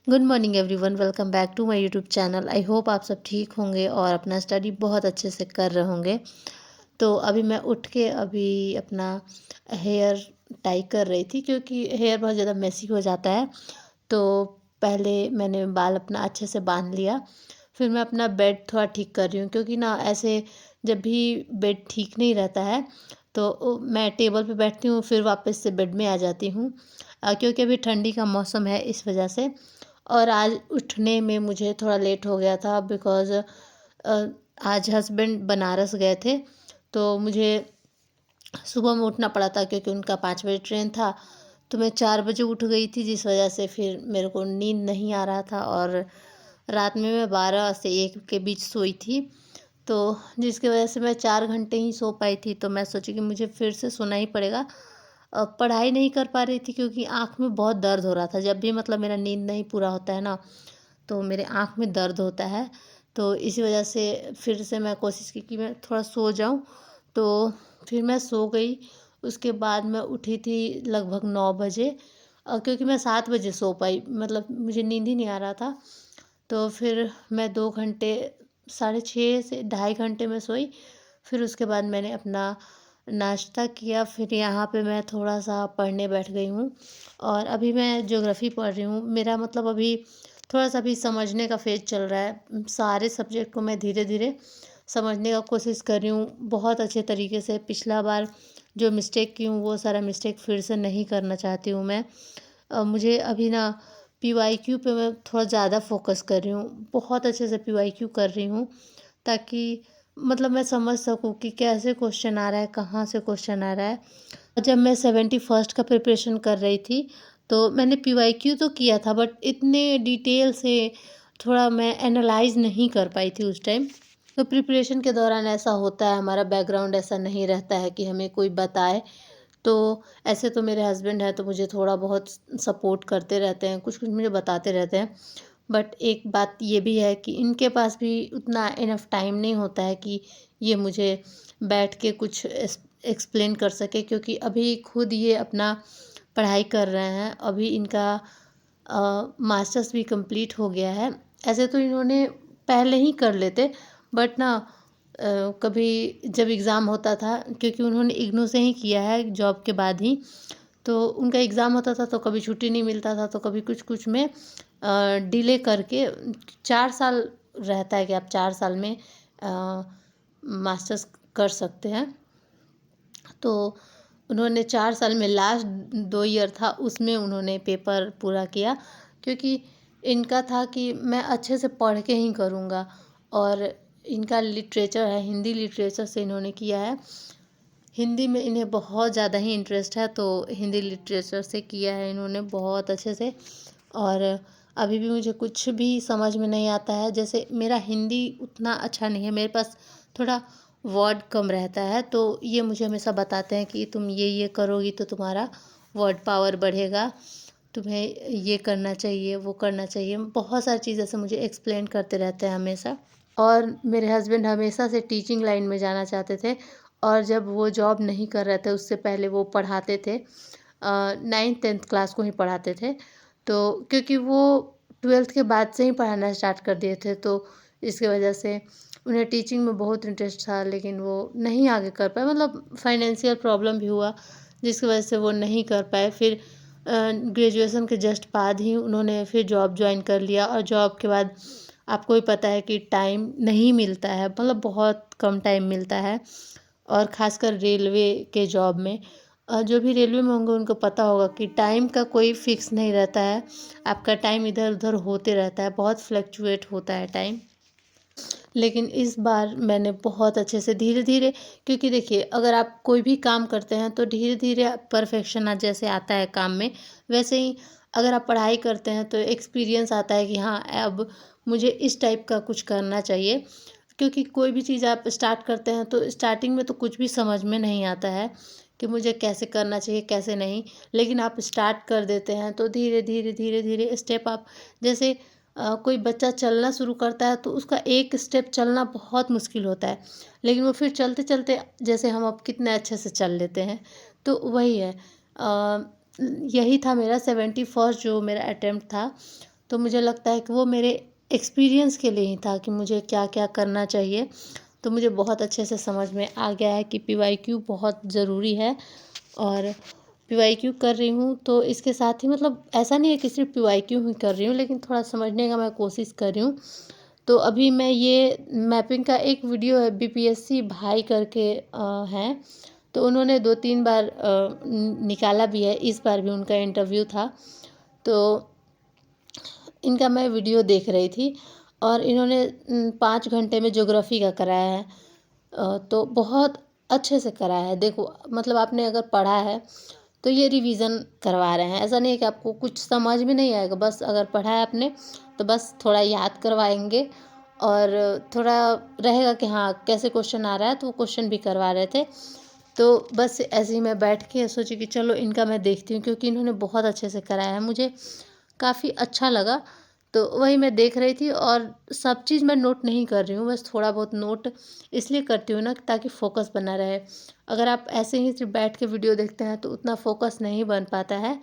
Good morning everyone, welcome back to my YouTube channel. I hope आप सब ठीक होंगे और अपना स्टडी बहुत अच्छे से कर रहे होंगे। तो अभी मैं उठ के अभी अपना हेयर टाई कर रही थी, क्योंकि हेयर बहुत ज़्यादा मेसी हो जाता है। तो पहले मैंने बाल अपना अच्छे से बांध लिया, फिर मैं अपना बेड थोड़ा ठीक कर रही हूँ, क्योंकि ना ऐसे जब भी बेड ठीक नहीं रहता है तो मैं टेबल पे बैठती हूँ, फिर वापस से बेड में आ जाती हूँ। क्योंकि अभी ठंडी का मौसम है, इस वजह से। और आज उठने में मुझे थोड़ा लेट हो गया था, बिकॉज़ आज हस्बैंड बनारस गए थे, तो मुझे सुबह में उठना पड़ा था, क्योंकि उनका 5 बजे ट्रेन था। तो मैं 4 बजे उठ गई थी, जिस वजह से फिर मेरे को नींद नहीं आ रहा था, और रात में मैं 12 से 1 के बीच सोई थी। तो जिसकी वजह से मैं 4 घंटे ही सो पाई थी। तो मैं सोची कि मुझे फिर से सोना ही पड़ेगा। पढ़ाई नहीं कर पा रही थी, क्योंकि आँख में बहुत दर्द हो रहा था। जब भी मतलब मेरा नींद नहीं पूरा होता है ना, तो मेरे आँख में दर्द होता है। तो इसी वजह से फिर से मैं कोशिश की कि मैं थोड़ा सो जाऊँ, तो फिर मैं सो गई। उसके बाद मैं उठी थी लगभग 9 बजे, क्योंकि मैं 7 बजे सो पाई, मतलब मुझे नींद ही नहीं आ रहा था। तो फिर मैं 2 घंटे, 6:30 से 2.5 घंटे में सोई। फिर उसके बाद मैंने अपना नाश्ता किया, फिर यहाँ पे मैं थोड़ा-सा पढ़ने बैठ गई हूँ, और अभी मैं ज्योग्राफ़ी पढ़ रही हूँ। मेरा मतलब अभी थोड़ा-सा अभी समझने का फ़ेज़ चल रहा है। सारे सब्जेक्ट को मैं धीरे-धीरे समझने का कोशिश कर रही हूँ, बहुत अच्छे तरीके से। पिछला बार जो मिस्टेक की हूँ, वो सारा मिस्टेक फिर से नहीं करना चाहती हूँ मैं। मुझे अभी ना पीवाईक्यू पे मैं थोड़ा ज़्यादा फ़ोकस कर रही हूँ। बहुत अच्छे से पीवाईक्यू कर रही हूँ, ताकि मतलब मैं समझ सकूँ कि कैसे क्वेश्चन आ रहा है, कहाँ से क्वेश्चन आ रहा है। जब मैं 71st का प्रिपरेशन कर रही थी, तो मैंने पीवाईक्यू तो किया था, बट इतने डिटेल से थोड़ा मैं एनालाइज़ नहीं कर पाई थी उस टाइम। तो प्रिपरेशन के दौरान ऐसा होता है, हमारा बैकग्राउंड ऐसा नहीं रहता है कि हमें कोई बताए। तो ऐसे तो मेरे हस्बैंड हैं, तो मुझे थोड़ा बहुत सपोर्ट करते रहते हैं, कुछ-कुछ मुझे बताते रहते हैं। बट एक बात ये भी है कि इनके पास भी उतना इनफ टाइम नहीं होता है कि ये मुझे बैठ के कुछ एक्सप्लेन कर सके, क्योंकि अभी खुद ये अपना पढ़ाई कर रहे हैं। अभी इनका मास्टर्स भी कंप्लीट हो गया है। ऐसे तो इन्होंने पहले ही कर लेते, बट ना कभी जब एग्ज़ाम होता था, क्योंकि उन्होंने इग्नू से ही किया है जॉब के बाद ही, तो उनका एग्ज़ाम होता था तो कभी छुट्टी नहीं मिलता था, तो कभी कुछ-कुछ में डिले करके 4 साल रहता है कि आप 4 साल में मास्टर्स कर सकते हैं। तो उन्होंने 4 साल में लास्ट 2 ईयर था, उसमें उन्होंने पेपर पूरा किया, क्योंकि इनका था कि मैं अच्छे से पढ़ के ही करूँगा। और इनका लिटरेचर है, हिंदी लिटरेचर से इन्होंने किया है। हिंदी में इन्हें बहुत ज़्यादा ही इंटरेस्ट है, तो हिंदी लिटरेचर से किया है इन्होंने बहुत अच्छे से। और अभी भी मुझे कुछ भी समझ में नहीं आता है। जैसे मेरा हिंदी उतना अच्छा नहीं है, मेरे पास थोड़ा वर्ड कम रहता है, तो ये मुझे हमेशा बताते हैं कि तुम ये करोगी तो तुम्हारा वर्ड पावर बढ़ेगा, तुम्हें ये करना चाहिए, वो करना चाहिए। बहुत सारी चीज़ ऐसे मुझे एक्सप्लेन करते रहते हैं हमेशा। और मेरे हस्बैंड हमेशा से टीचिंग लाइन में जाना चाहते थे, और जब वो जॉब नहीं कर रहे थे, उससे पहले वो पढ़ाते थे। 9th-10th क्लास को ही पढ़ाते थे। तो क्योंकि वो 12th के बाद से ही पढ़ाना स्टार्ट कर दिए थे, तो इसकी वजह से उन्हें टीचिंग में बहुत इंटरेस्ट था, लेकिन वो नहीं आगे कर पाए। मतलब फाइनेंशियल प्रॉब्लम भी हुआ, जिसकी वजह से वो नहीं कर पाए। फिर ग्रेजुएशन के जस्ट बाद ही उन्होंने फिर जॉब जॉइन कर लिया, और जॉब के बाद आपको भी पता है कि टाइम नहीं मिलता है, मतलब बहुत कम टाइम मिलता है। और ख़ासकर रेलवे के जॉब में, जो भी रेलवे में होंगे उनको पता होगा कि टाइम का कोई फ़िक्स नहीं रहता है। आपका टाइम इधर-उधर होते रहता है, बहुत फ्लक्चुएट होता है टाइम। लेकिन इस बार मैंने बहुत अच्छे से धीरे-धीरे, क्योंकि देखिए, अगर आप कोई भी काम करते हैं तो धीरे-धीरे परफेक्शन जैसे आता है काम में, वैसे ही अगर आप पढ़ाई करते हैं तो एक्सपीरियंस आता है कि हाँ, अब मुझे इस टाइप का कुछ करना चाहिए। क्योंकि कोई भी चीज़ आप स्टार्ट करते हैं तो स्टार्टिंग में तो कुछ भी समझ में नहीं आता है कि मुझे कैसे करना चाहिए, कैसे नहीं। लेकिन आप स्टार्ट कर देते हैं तो धीरे-धीरे, धीरे-धीरे स्टेप आप, जैसे कोई बच्चा चलना शुरू करता है तो उसका एक स्टेप चलना बहुत मुश्किल होता है, लेकिन वो फिर चलते-चलते, जैसे हम अब कितने अच्छे से चल लेते हैं। तो वही है, यही था मेरा 71st जो मेरा अटेम्प्ट था। तो मुझे लगता है कि वो मेरे एक्सपीरियंस के लिए ही था कि मुझे क्या क्या करना चाहिए। तो मुझे बहुत अच्छे से समझ में आ गया है कि पीवाईक्यू बहुत ज़रूरी है। और पीवाईक्यू कर रही हूँ तो इसके साथ ही मतलब ऐसा नहीं है कि सिर्फ पीवाईक्यू ही कर रही हूँ, लेकिन थोड़ा समझने का मैं कोशिश कर रही हूँ। तो अभी मैं ये मैपिंग का एक वीडियो है, बीपीएससी भाई करके हैं, तो उन्होंने 2-3 बार निकाला भी है। इस बार भी उनका इंटरव्यू था, तो इनका मैं वीडियो देख रही थी और इन्होंने 5 घंटे में ज्योग्राफी का कराया है। तो बहुत अच्छे से कराया है। देखो मतलब आपने अगर पढ़ा है तो ये रिवीजन करवा रहे हैं। ऐसा नहीं है कि आपको कुछ समझ में नहीं आएगा, बस अगर पढ़ा है आपने तो बस थोड़ा याद करवाएंगे और थोड़ा रहेगा कि हाँ कैसे क्वेश्चन आ रहा है, तो वो क्वेश्चन भी करवा रहे थे। तो बस ऐसे ही मैं बैठ के सोची कि चलो इनका मैं देखती हूँ, क्योंकि इन्होंने बहुत अच्छे से कराया है, मुझे काफ़ी अच्छा लगा। तो वही मैं देख रही थी और सब चीज़ मैं नोट नहीं कर रही हूँ, बस थोड़ा बहुत नोट इसलिए करती हूँ ना ताकि फ़ोकस बना रहे। अगर आप ऐसे ही सिर्फ बैठ के वीडियो देखते हैं तो उतना फ़ोकस नहीं बन पाता है।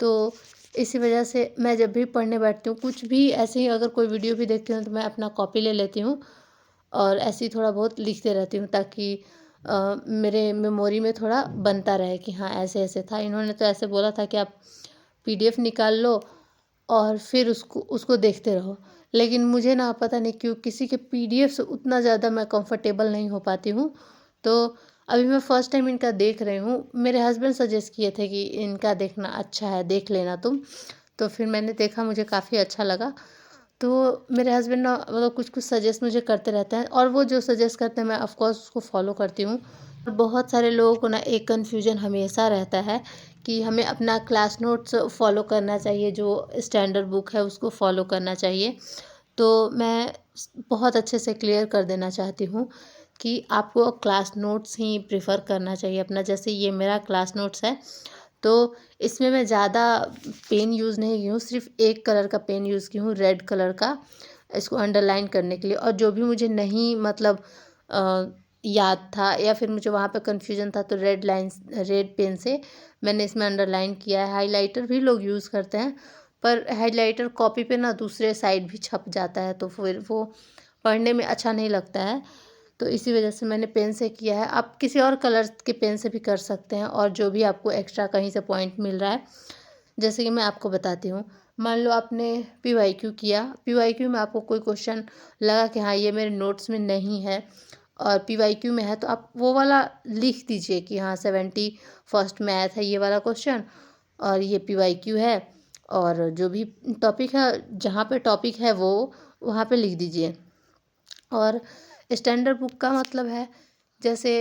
तो इसी वजह से मैं जब भी पढ़ने बैठती हूँ, कुछ भी ऐसे ही अगर कोई वीडियो भी देखती हूँ तो मैं अपना कॉपी ले लेती हूँ और ऐसे ही थोड़ा बहुत लिखते रहती हूँ, ताकि मेरे मेमोरी में थोड़ा बनता रहे कि हाँ ऐसे ऐसे था। इन्होंने तो ऐसे बोला था कि आप पीडीएफ निकाल लो और फिर उसको उसको देखते रहो। लेकिन मुझे ना पता नहीं क्यों किसी के पीडीएफ से उतना ज़्यादा मैं कंफर्टेबल नहीं हो पाती हूँ। तो अभी मैं फ़र्स्ट टाइम इनका देख रही हूँ। मेरे हस्बैंड सजेस्ट किए थे कि इनका देखना अच्छा है, देख लेना तुम। तो फिर मैंने देखा, मुझे काफ़ी अच्छा लगा। तो मेरे हस्बैंड ना मतलब कुछ-कुछ सजेस्ट मुझे करते रहते हैं और वो जो सजेस्ट करते हैं मैं ऑफ़ कोर्स उसको फ़ॉलो करती हूँ। और बहुत सारे लोगों को ना एक कन्फ्यूजन हमेशा रहता है कि हमें अपना क्लास नोट्स फ़ॉलो करना चाहिए, जो स्टैंडर्ड बुक है उसको फ़ॉलो करना चाहिए। तो मैं बहुत अच्छे से क्लियर कर देना चाहती हूँ कि आपको क्लास नोट्स ही प्रेफ़र करना चाहिए अपना। जैसे ये मेरा क्लास नोट्स है, तो इसमें मैं ज़्यादा पेन यूज़ नहीं की हूँ, सिर्फ़ एक कलर का पेन यूज़ की हूँ, रेड कलर का, इसको अंडरलाइन करने के लिए। और जो भी मुझे नहीं मतलब अ, याद था या फिर मुझे वहाँ पे कन्फ्यूजन था, तो रेड पेन से मैंने इसमें अंडरलाइन किया है। हाइलाइटर भी लोग यूज़ करते हैं, पर हाइलाइटर कॉपी पे ना दूसरे साइड भी छप जाता है, तो फिर वो पढ़ने में अच्छा नहीं लगता है। तो इसी वजह से मैंने पेन से किया है। आप किसी और कलर के पेन से भी कर सकते हैं, और जो भी आपको एक्स्ट्रा कहीं से पॉइंट मिल रहा है, जैसे कि मैं आपको बताती हूँ। मान लो आपने पीवाईक्यू किया, पीवाईक्यू में आपको कोई क्वेश्चन लगा कि हाँ ये मेरे नोट्स में नहीं है और पीवाईक्यू में है, तो आप वो वाला लिख दीजिए कि हाँ 71st मैथ है ये वाला क्वेश्चन और ये पीवाईक्यू है। और जो भी टॉपिक है, जहाँ पे टॉपिक है वो वहाँ पे लिख दीजिए। और स्टैंडर्ड बुक का मतलब है, जैसे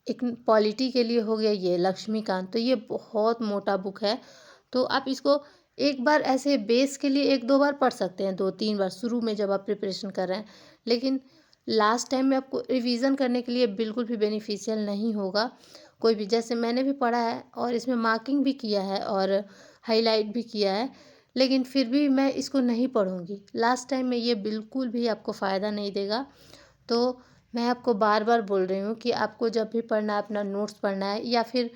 एक पॉलिटी के लिए हो गया ये लक्ष्मीकांत, तो ये बहुत मोटा बुक है। तो आप इसको एक बार ऐसे बेस के लिए 1-2 बार पढ़ सकते हैं, 2-3 बार शुरू में जब आप प्रिपरेशन कर रहे हैं। लेकिन लास्ट टाइम में आपको रिवीजन करने के लिए बिल्कुल भी बेनिफिशियल नहीं होगा कोई भी। जैसे मैंने भी पढ़ा है और इसमें मार्किंग भी किया है और हाईलाइट भी किया है, लेकिन फिर भी मैं इसको नहीं पढ़ूँगी। लास्ट टाइम में ये बिल्कुल भी आपको फ़ायदा नहीं देगा। तो मैं आपको बार बार बोल रही हूँ कि आपको जब भी पढ़ना है, अपना नोट्स पढ़ना है, या फिर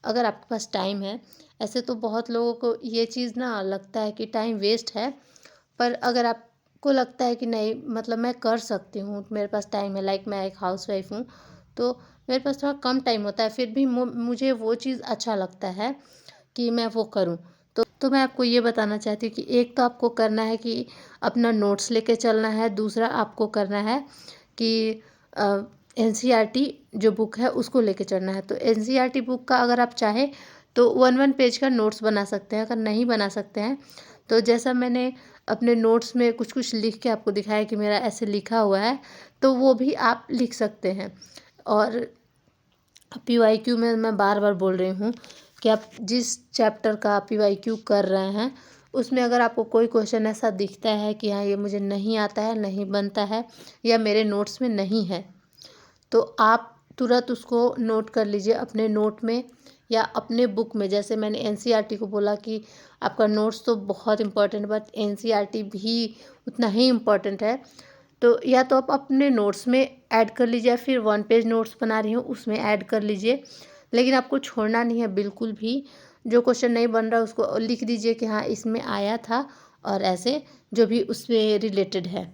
अगर आपके पास टाइम है। ऐसे तो बहुत लोगों को ये चीज़ ना लगता है कि टाइम वेस्ट है, पर अगर आपको लगता है कि नहीं मतलब मैं कर सकती हूँ, मेरे पास टाइम है, लाइक मैं एक हाउसवाइफ हूँ, तो मेरे पास थोड़ा कम टाइम होता है, फिर भी मुझे वो चीज़ अच्छा लगता है कि मैं वो करूँ। तो मैं आपको ये बताना चाहती हूँ कि एक तो आपको करना है कि अपना नोट्स लेके चलना है, दूसरा आपको करना है कि एनसीईआरटी जो बुक है उसको लेके चलना है। तो एनसीईआरटी बुक का अगर आप चाहें तो 1-1 पेज का नोट्स बना सकते हैं। अगर नहीं बना सकते हैं तो जैसा मैंने अपने नोट्स में कुछ-कुछ लिख के आपको दिखाया कि मेरा ऐसे लिखा हुआ है, तो वो भी आप लिख सकते हैं। और पीवाईक्यू में मैं बार-बार बोल रही हूँ कि आप जिस चैप्टर का पीवाईक्यू कर रहे हैं, उसमें अगर आपको कोई क्वेश्चन ऐसा दिखता है कि हाँ, ये मुझे नहीं आता है, नहीं बनता है या मेरे नोट्स में नहीं है, तो आप तुरंत उसको नोट कर लीजिए अपने नोट में या अपने बुक में। जैसे मैंने एनसीईआरटी को बोला कि आपका नोट्स तो बहुत इम्पोर्टेंट है, बट एनसीईआरटी भी उतना ही इम्पोर्टेंट है। तो या तो आप अपने नोट्स में ऐड कर लीजिए, या फिर 1 पेज नोट्स बना रही हूँ उसमें ऐड कर लीजिए। लेकिन आपको छोड़ना नहीं है बिल्कुल भी। जो क्वेश्चन नहीं बन रहा है उसको लिख दीजिए कि हाँ इसमें आया था और ऐसे जो भी उसमें रिलेटेड है।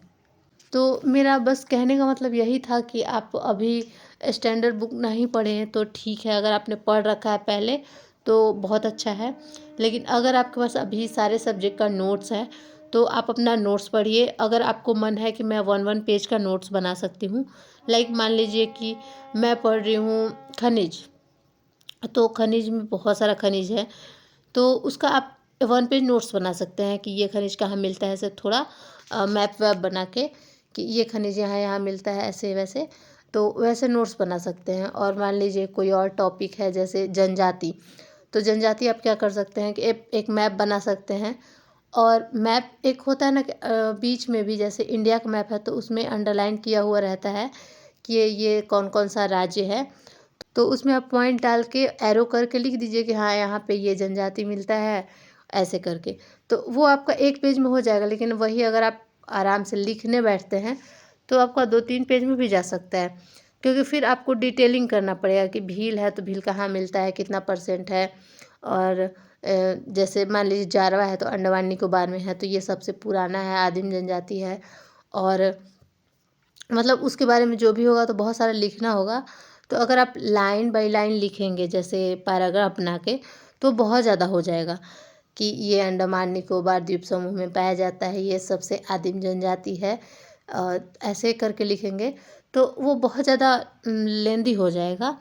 तो मेरा बस कहने का मतलब यही था कि आप अभी स्टैंडर्ड बुक नहीं पढ़े हैं तो ठीक है, अगर आपने पढ़ रखा है पहले तो बहुत अच्छा है। लेकिन अगर आपके पास अभी सारे सब्जेक्ट का नोट्स है तो आप अपना नोट्स पढ़िए। अगर आपको मन है कि मैं 1-1 पेज का नोट्स बना सकती हूँ, लाइक मान लीजिए कि मैं पढ़ रही हूँ खनिज, तो खनिज में बहुत सारा खनिज है, तो उसका आप 1 पेज नोट्स बना सकते हैं कि ये खनिज कहाँ मिलता है, ऐसे थोड़ा मैप वैप बना के कि ये खनिज यहाँ यहाँ मिलता है, ऐसे वैसे। तो वैसे नोट्स बना सकते हैं। और मान लीजिए कोई और टॉपिक है जैसे जनजाति, तो जनजाति आप क्या कर सकते हैं कि एक मैप बना सकते हैं। और मैप एक होता है ना कि बीच में भी जैसे इंडिया का मैप है तो उसमें अंडरलाइन किया हुआ रहता है कि ये कौन कौन सा राज्य है। तो उसमें आप पॉइंट डाल के एरो करके लिख दीजिए कि हाँ यहाँ पे ये जनजाति मिलता है, ऐसे करके। तो वो आपका एक पेज में हो जाएगा। लेकिन वही अगर आप आराम से लिखने बैठते हैं तो आपका 2-3 पेज में भी जा सकता है, क्योंकि फिर आपको डिटेलिंग करना पड़ेगा कि भील है तो भील कहाँ मिलता है, कितना % है। और जैसे मान लीजिए जारवा है तो अंडमान निकोबार में है, तो ये सबसे पुराना है, आदिम जनजाति है। और मतलब उसके बारे में जो भी होगा तो बहुत सारा लिखना होगा। तो अगर आप लाइन बाय लाइन लिखेंगे जैसे पैराग्राफ बना के, तो बहुत ज़्यादा हो जाएगा कि ये अंडमान निकोबार द्वीप समूह में पाया जाता है, ये सबसे आदिम जनजाति है। ऐसे करके लिखेंगे तो वो बहुत ज़्यादा लेंदी हो जाएगा।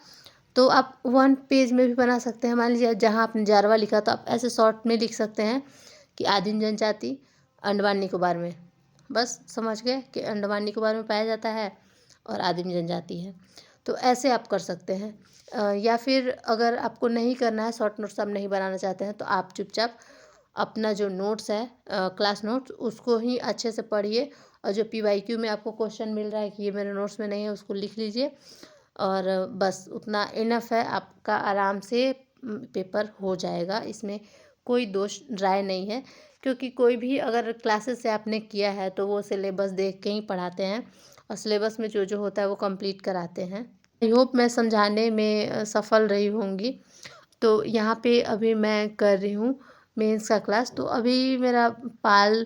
तो आप 1 पेज में भी बना सकते हैं। मान लीजिए जहाँ आपने जारवा लिखा तो आप ऐसे शॉर्ट में लिख सकते हैं कि आदिम जनजाति अंडमान निकोबार में। बस समझ गए कि अंडमान निकोबार में पाया जाता है और आदिम जनजाति है। तो ऐसे आप कर सकते हैं। या फिर अगर आपको नहीं करना है, शॉर्ट नोट्स आप नहीं बनाना चाहते हैं, तो आप चुपचाप अपना जो नोट्स है क्लास नोट्स, उसको ही अच्छे से पढ़िए। और जो PYQ में आपको क्वेश्चन मिल रहा है कि ये मेरे नोट्स में नहीं है, उसको लिख लीजिए। और बस उतना इनफ है, आपका आराम से पेपर हो जाएगा। इसमें कोई दोष राय नहीं है, क्योंकि कोई भी अगर क्लासेस से आपने किया है तो वो सिलेबस देख के ही पढ़ाते हैं और सिलेबस में जो जो होता है वो कंप्लीट कराते हैं। आई होप मैं समझाने में सफल रही होंगी। तो यहाँ पे अभी मैं कर रही हूँ मेंस का क्लास। तो अभी मेरा पाल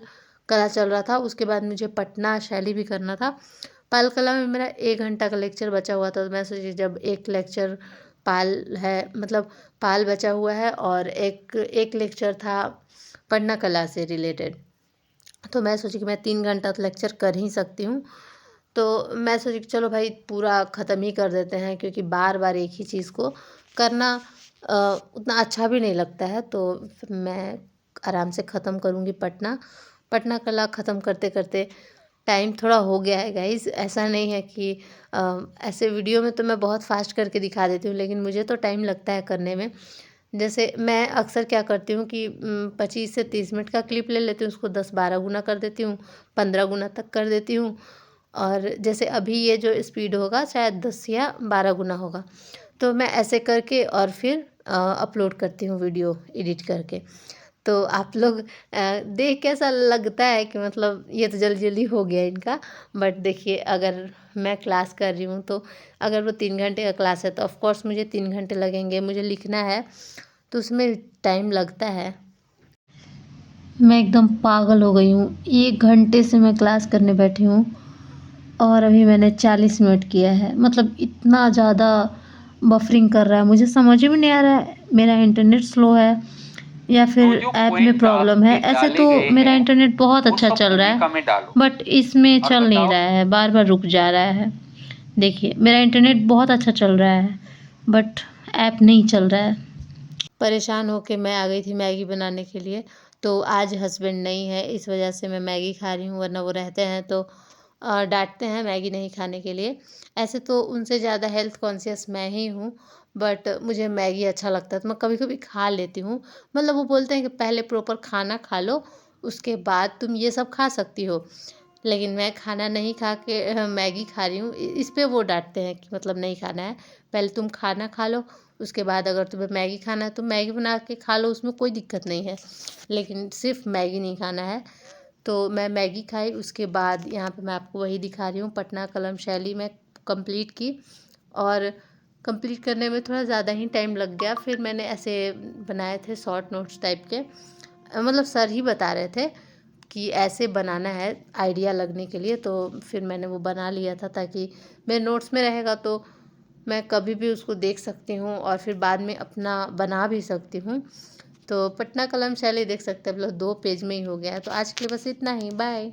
कला चल रहा था, उसके बाद मुझे पटना शैली भी करना था। पाल कला में मेरा 1 घंटा का लेक्चर बचा हुआ था, तो मैं सोची जब एक लेक्चर पाल है, मतलब पाल बचा हुआ है और एक लेक्चर था पटना कला से रिलेटेड, तो मैं सोची कि मैं 3 घंटा तो लेक्चर कर ही सकती हूँ। तो मैं सोची कि चलो भाई पूरा ख़त्म ही कर देते हैं, क्योंकि बार बार एक ही चीज़ को करना उतना अच्छा भी नहीं लगता है। तो फिर मैं आराम से ख़त्म करूँगी पटना कला ख़त्म करते करते टाइम थोड़ा हो गया है गाइज़। ऐसा नहीं है कि ऐसे वीडियो में तो मैं बहुत फास्ट करके दिखा देती हूँ, लेकिन मुझे तो टाइम लगता है करने में। जैसे मैं अक्सर क्या करती हूँ कि 25 से 30 मिनट का क्लिप ले लेती हूँ, उसको 10-12 गुना कर देती हूँ, 15 गुना तक कर देती हूँ। और जैसे अभी ये जो स्पीड होगा शायद 10 या 12 गुना होगा। तो मैं ऐसे करके और फिर अपलोड करती हूँ वीडियो एडिट करके। तो आप लोग देख के ऐसा लगता है कि मतलब ये तो जल्दी जल्दी हो गया इनका। बट देखिए, अगर मैं क्लास कर रही हूँ तो अगर वो 3 घंटे का क्लास है तो ऑफ़ कोर्स मुझे 3 घंटे लगेंगे। मुझे लिखना है तो उसमें टाइम लगता है। मैं एकदम पागल हो गई हूँ, 1 घंटे से मैं क्लास करने बैठी हूँ और अभी मैंने 40 मिनट किया है। मतलब इतना ज़्यादा बफरिंग कर रहा है, मुझे समझ में नहीं आ रहा है मेरा इंटरनेट स्लो है या तो फिर जो ऐप में पॉइंट प्रॉब्लम है। आपके ऐसे डाले तो गए मेरा हैं इंटरनेट बहुत वो अच्छा सब चल रहा भूमिका है, में डालो बट इसमें और चल नहीं बताओ। रहा है, बार बार रुक जा रहा है। देखिए, मेरा इंटरनेट बहुत अच्छा चल रहा है बट ऐप नहीं चल रहा है। परेशान होके मैं आ गई थी मैगी बनाने के लिए। तो आज हस्बैंड नहीं है, इस वजह से मैं मैगी खा रही हूँ, वरना वो रहते हैं तो डांटते हैं मैगी नहीं खाने के लिए। ऐसे तो उनसे ज़्यादा हेल्थ कॉन्शियस मैं ही हूँ, बट मुझे मैगी अच्छा लगता है तो मैं कभी कभी खा लेती हूँ। मतलब वो बोलते हैं कि पहले प्रॉपर खाना खा लो, उसके बाद तुम ये सब खा सकती हो। लेकिन मैं खाना नहीं खा के मैगी खा रही हूँ। इस पे वो डांटते हैं कि मतलब नहीं खाना है, पहले तुम खाना खा लो, उसके बाद अगर तुम्हें मैगी खाना है तो मैगी बना के खा लो, उसमें कोई दिक्कत नहीं है, लेकिन सिर्फ मैगी नहीं खाना है। तो मैं मैगी खाई, उसके बाद यहाँ पे मैं आपको वही दिखा रही हूँ, पटना कलम शैली में कंप्लीट की। और कंप्लीट करने में थोड़ा ज़्यादा ही टाइम लग गया। फिर मैंने ऐसे बनाए थे शॉर्ट नोट्स टाइप के, मतलब सर ही बता रहे थे, कि ऐसे बनाना है आइडिया लगने के लिए, तो फिर मैंने वो बना लिया था ताकि मेरे नोट्स में रहेगा तो मैं कभी भी उसको देख सकती हूँ और फिर बाद में अपना बना भी सकती हूँ। तो पटना कलम शैली देख सकते हैं, मतलब 2 पेज में ही हो गया है। तो आज के लिए बस इतना ही, बाय।